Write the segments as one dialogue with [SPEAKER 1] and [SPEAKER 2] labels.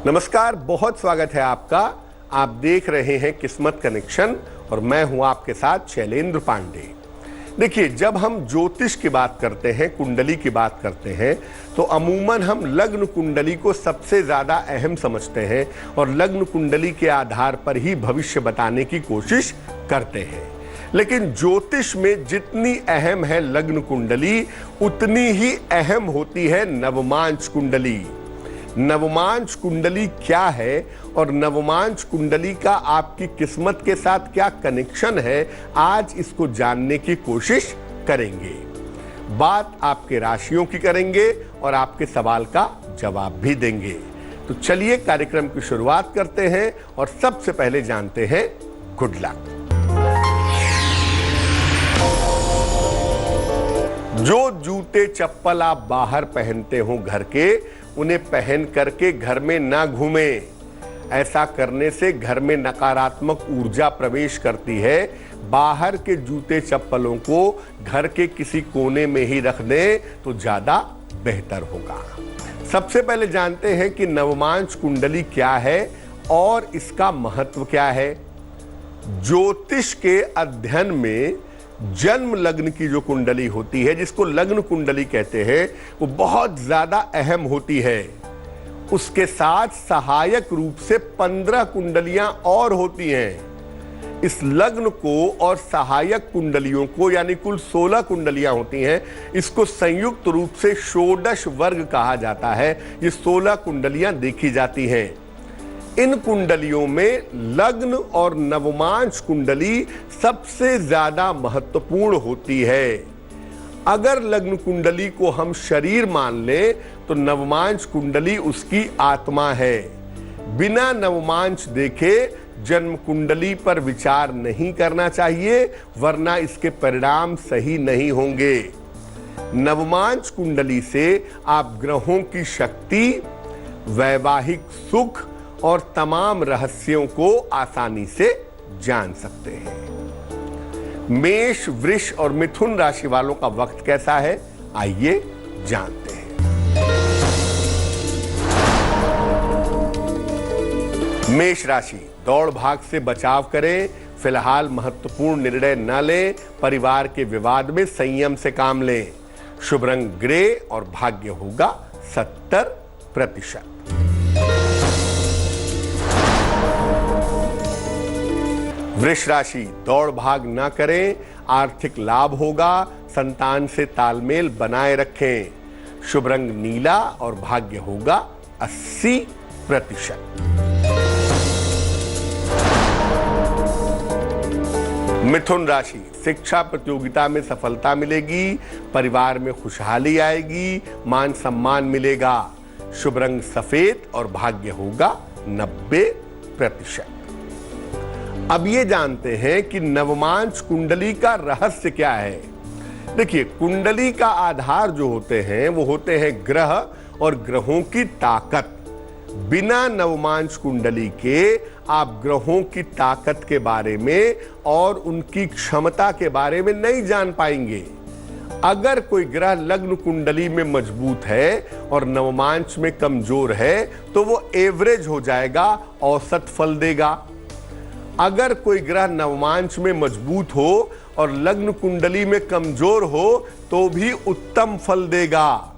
[SPEAKER 1] नमस्कार, बहुत स्वागत है आपका। आप देख रहे हैं किस्मत कनेक्शन और मैं हूं आपके साथ शैलेंद्र पांडे। देखिए, जब हम ज्योतिष की बात करते हैं, कुंडली की बात करते हैं, तो अमूमन हम लग्न कुंडली को सबसे ज़्यादा अहम समझते हैं और लग्न कुंडली के आधार पर ही भविष्य बताने की कोशिश करते हैं। लेकिन ज्योतिष में जितनी अहम है लग्न कुंडली, उतनी ही अहम होती है नवमांश कुंडली। नवमांश कुंडली क्या है और नवमांश कुंडली का आपकी किस्मत के साथ क्या कनेक्शन है, आज इसको जानने की कोशिश करेंगे। बात आपके राशियों की करेंगे और आपके सवाल का जवाब भी देंगे। तो चलिए कार्यक्रम की शुरुआत करते हैं और सबसे पहले जानते हैं गुड लक। जो जूते चप्पल आप बाहर पहनते हो घर के, उन्हें पहन करके घर में ना घूमें। ऐसा करने से घर में नकारात्मक ऊर्जा प्रवेश करती है। बाहर के जूते चप्पलों को घर के किसी कोने में ही रख दें तो ज्यादा बेहतर होगा। सबसे पहले जानते हैं कि नवमांश कुंडली क्या है और इसका महत्व क्या है। ज्योतिष के अध्ययन में जन्म लग्न की जो कुंडली होती है, जिसको लग्न कुंडली कहते हैं, वो बहुत ज्यादा अहम होती है। उसके साथ सहायक रूप से 15 कुंडलियां और होती हैं। इस लग्न को और सहायक कुंडलियों को, यानी कुल 16 कुंडलियां होती हैं, इसको संयुक्त रूप से षोडश वर्ग कहा जाता है। ये 16 कुंडलियां देखी जाती हैं। इन कुंडलियों में लग्न और नवमांश कुंडली सबसे ज्यादा महत्वपूर्ण होती है। अगर लग्न कुंडली को हम शरीर मान लें तो नवमांश कुंडली उसकी आत्मा है। बिना नवमांश देखे जन्म कुंडली पर विचार नहीं करना चाहिए, वरना इसके परिणाम सही नहीं होंगे। नवमांश कुंडली से आप ग्रहों की शक्ति, वैवाहिक सुख और तमाम रहस्यों को आसानी से जान सकते हैं। मेष, वृष और मिथुन राशि वालों का वक्त कैसा है, आइए जानते हैं। मेष राशि, दौड़ भाग से बचाव करें। फिलहाल महत्वपूर्ण निर्णय न लें। परिवार के विवाद में संयम से काम लें। शुभ रंग ग्रे और भाग्य होगा 70%। वृष राशि, दौड़ भाग ना करें। आर्थिक लाभ होगा। संतान से तालमेल बनाए रखें। शुभ रंग नीला और भाग्य होगा 80%। मिथुन राशि, शिक्षा प्रतियोगिता में सफलता मिलेगी। परिवार में खुशहाली आएगी। मान सम्मान मिलेगा। शुभ रंग सफेद और भाग्य होगा 90%। अब ये जानते हैं कि नवमांश कुंडली का रहस्य क्या है। देखिए, कुंडली का आधार जो होते हैं वो होते हैं ग्रह और ग्रहों की ताकत। बिना नवमांश कुंडली के आप ग्रहों की ताकत के बारे में और उनकी क्षमता के बारे में नहीं जान पाएंगे। अगर कोई ग्रह लग्न कुंडली में मजबूत है और नवमांश में कमजोर है तो वो एवरेज हो जाएगा, औसत फल देगा। अगर कोई ग्रह नवमांश में मजबूत हो और लग्न कुंडली में कमजोर हो तो भी उत्तम फल देगा।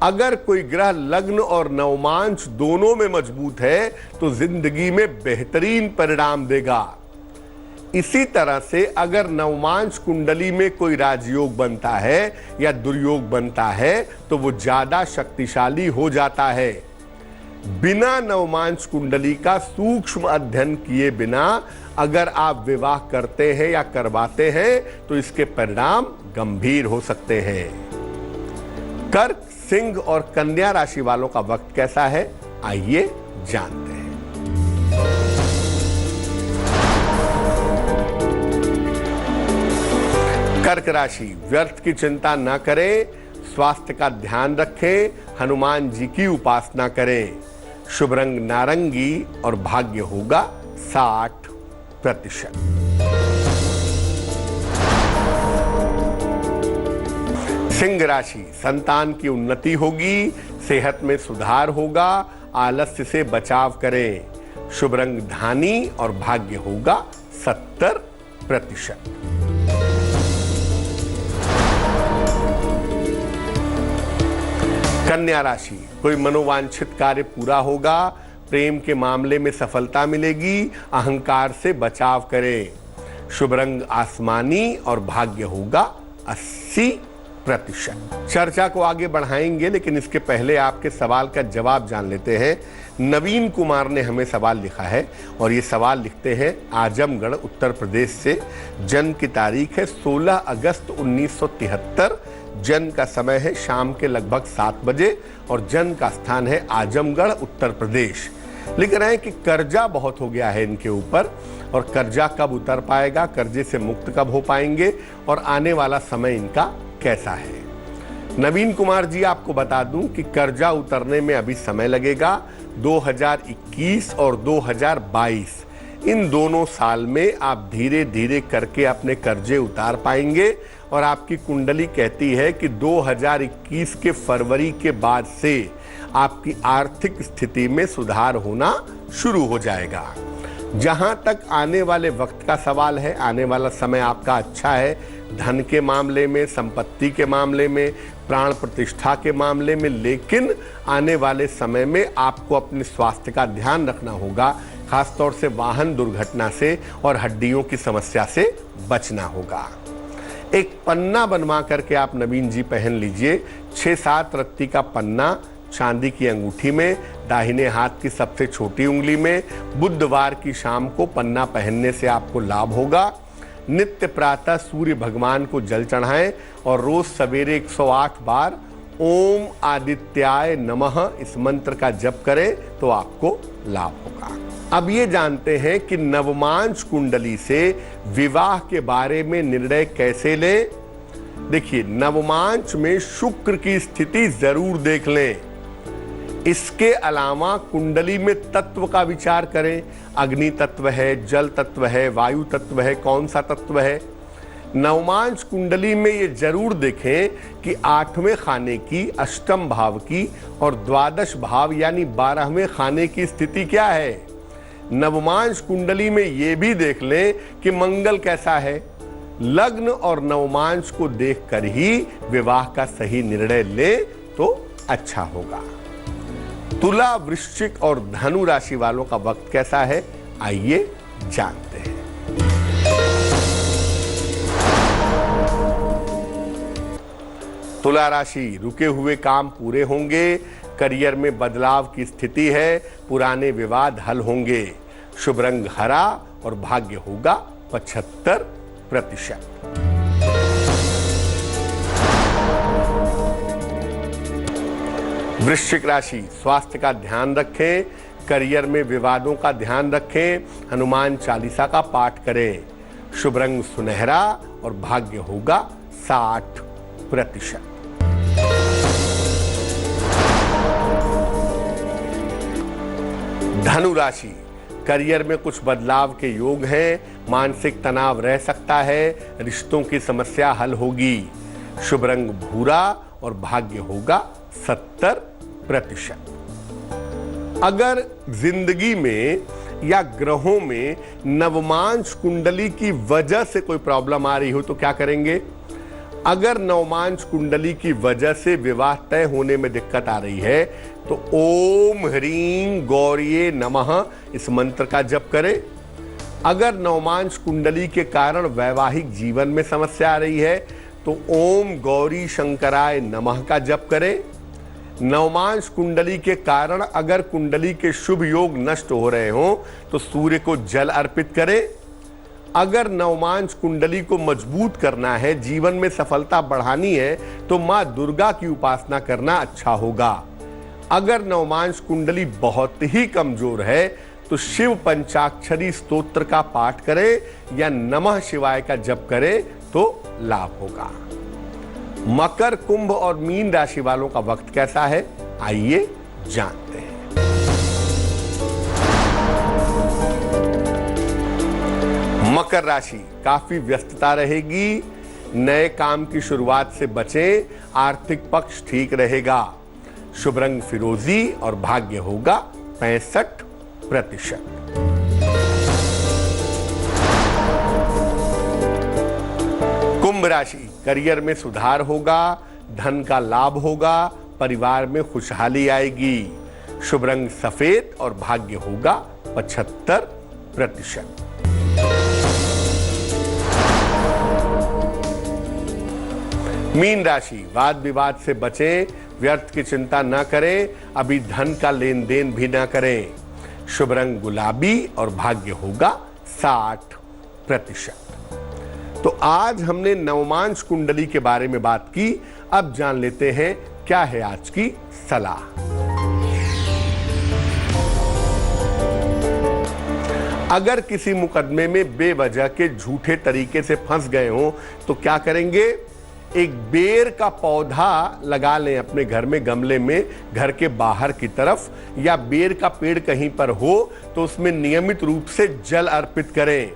[SPEAKER 1] अगर कोई ग्रह लग्न और नवमांश दोनों में मजबूत है तो जिंदगी में बेहतरीन परिणाम देगा। इसी तरह से अगर नवमांश कुंडली में कोई राजयोग बनता है या दुर्योग बनता है तो वो ज्यादा शक्तिशाली हो जाता है। बिना नवमांश कुंडली का सूक्ष्म अध्ययन किए बिना अगर आप विवाह करते हैं या करवाते हैं तो इसके परिणाम गंभीर हो सकते हैं। कर्क, सिंह और कन्या राशि वालों का वक्त कैसा है, आइए जानते हैं। कर्क राशि, व्यर्थ की चिंता न करें। स्वास्थ्य का ध्यान रखें। हनुमान जी की उपासना करें। शुभ रंग नारंगी और भाग्य होगा 60%। सिंह राशि, संतान की उन्नति होगी। सेहत में सुधार होगा। आलस्य से बचाव करें। शुभ रंग धानी और भाग्य होगा 70%। कन्या राशि, कोई मनोवांछित कार्य पूरा होगा, प्रेम के मामले में सफलता मिलेगी, अहंकार से बचाव करें। शुभ रंग आसमानी और भाग्य होगा 80%। चर्चा को आगे बढ़ाएंगे, लेकिन इसके पहले आपके सवाल का जवाब जान लेते हैं। नवीन कुमार ने हमें सवाल लिखा है और ये सवाल लिखते हैं आजमगढ़ उत्तर प्रदेश से। जन्म की तारीख है 16 अगस्त 1973, जन्म का समय है शाम के लगभग 7 बजे और जन्म का स्थान है आजमगढ़ उत्तर प्रदेश। लिख रहे हैं कि कर्जा बहुत हो गया है इनके ऊपर और कर्जा कब उतर पाएगा, कर्जे से मुक्त कब हो पाएंगे और आने वाला समय इनका कैसा है। नवीन कुमार जी, आपको बता दूं कि कर्जा उतरने में अभी समय लगेगा। 2021 और 2022 इन दोनों साल में आप धीरे धीरे करके अपने कर्जे उतार पाएंगे और आपकी कुंडली कहती है कि 2021 के फरवरी के बाद से आपकी आर्थिक स्थिति में सुधार होना शुरू हो जाएगा। जहां तक आने वाले वक्त का सवाल है, आने वाला समय आपका अच्छा है। धन के मामले में, संपत्ति के मामले में, प्राण प्रतिष्ठा के मामले में, लेकिन आने वाले समय में आपको अपने स्वास्थ्य का ध्यान रखना होगा। खासतौर से वाहन दुर्घटना से और हड्डियों की समस्या से बचना होगा। एक पन्ना बनवा करके आप नवीन जी पहन लीजिए। 6-7 रत्ती का पन्ना चांदी की अंगूठी में, दाहिने हाथ की सबसे छोटी उंगली में। बुधवार की शाम को पन्ना पहनने से आपको लाभ होगा। नित्य प्रातः सूर्य भगवान को जल चढ़ाएं और रोज सवेरे 108 बार ओम आदित्याय नमः इस मंत्र का जप करें तो आपको लाभ होगा। अब ये जानते हैं कि नवमांश कुंडली से विवाह के बारे में निर्णय कैसे लें। देखिए, नवमांश में शुक्र की स्थिति जरूर देख लें। इसके अलावा कुंडली में तत्व का विचार करें। अग्नि तत्व है, जल तत्व है, वायु तत्व है, कौन सा तत्व है। नवमांश कुंडली में ये जरूर देखें कि 8वें खाने की, अष्टम भाव की और द्वादश भाव यानी 12वें खाने की स्थिति क्या है। नवमांश कुंडली में ये भी देख लें कि मंगल कैसा है। लग्न और नवमांश को देखकर ही विवाह का सही निर्णय लें तो अच्छा होगा। तुला, वृश्चिक और धनु राशि वालों का वक्त कैसा है, आइए जानते हैं। तुला राशि, रुके हुए काम पूरे होंगे, करियर में बदलाव की स्थिति है, पुराने विवाद हल होंगे। शुभ रंग हरा और भाग्य होगा 75%। वृश्चिक राशि, स्वास्थ्य का ध्यान रखें, करियर में विवादों का ध्यान रखें, हनुमान चालीसा का पाठ करें। शुभ रंग सुनहरा और भाग्य होगा 60%। धनु राशि, करियर में कुछ बदलाव के योग हैं, मानसिक तनाव रह सकता है, रिश्तों की समस्या हल होगी। शुभ रंग भूरा और भाग्य होगा 70%। अगर जिंदगी में या ग्रहों में नवमांश कुंडली की वजह से कोई प्रॉब्लम आ रही हो तो क्या करेंगे। अगर नवमांश कुंडली की वजह से विवाह तय होने में दिक्कत आ रही है तो ओम ह्रीं गौरिये नमः इस मंत्र का जप करें। अगर नवमांश कुंडली के कारण वैवाहिक जीवन में समस्या आ रही है तो ओम गौरी शंकराय नमः का जप करें। नवमांश कुंडली के कारण अगर कुंडली के शुभ योग नष्ट हो रहे हों तो सूर्य को जल अर्पित करें। अगर नवमांश कुंडली को मजबूत करना है, जीवन में सफलता बढ़ानी है तो मां दुर्गा की उपासना करना अच्छा होगा। अगर नवमांश कुंडली बहुत ही कमजोर है तो शिव पंचाक्षरी स्तोत्र का पाठ करें या नमः शिवाय का जप करें तो लाभ होगा। मकर, कुंभ और मीन राशि वालों का वक्त कैसा है, आइए जानते हैं। मकर राशि, काफी व्यस्तता रहेगी, नए काम की शुरुआत से बचें, आर्थिक पक्ष ठीक रहेगा। शुभ रंग फिरोजी और भाग्य होगा 65%। कुंभ राशि, करियर में सुधार होगा, धन का लाभ होगा, परिवार में खुशहाली आएगी। शुभ रंग सफेद और भाग्य होगा 75%। मीन राशि, वाद विवाद से बचें, व्यर्थ की चिंता न करें, अभी धन का लेन देन भी न करें। शुभ रंग गुलाबी और भाग्य होगा 60%। तो आज हमने नवमांश कुंडली के बारे में बात की। अब जान लेते हैं क्या है आज की सलाह। अगर किसी मुकदमे में बेवजह के झूठे तरीके से फंस गए हो तो क्या करेंगे? एक बेर का पौधा लगा लें अपने घर में, गमले में, घर के बाहर की तरफ, या बेर का पेड़ कहीं पर हो तो उसमें नियमित रूप से जल अर्पित करें।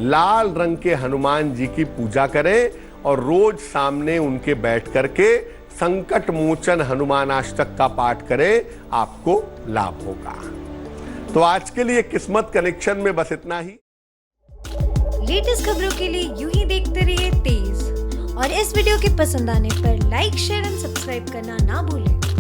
[SPEAKER 1] लाल रंग के हनुमान जी की पूजा करें और रोज सामने उनके बैठ करके संकट मोचन हनुमानाष्टक का पाठ करें, आपको लाभ होगा। तो आज के लिए किस्मत कनेक्शन में बस इतना ही।
[SPEAKER 2] लेटेस्ट खबरों के लिए यूं ही देखते रहिए तेज, और इस वीडियो के पसंद आने पर लाइक, शेयर एंड सब्सक्राइब करना ना भूलें।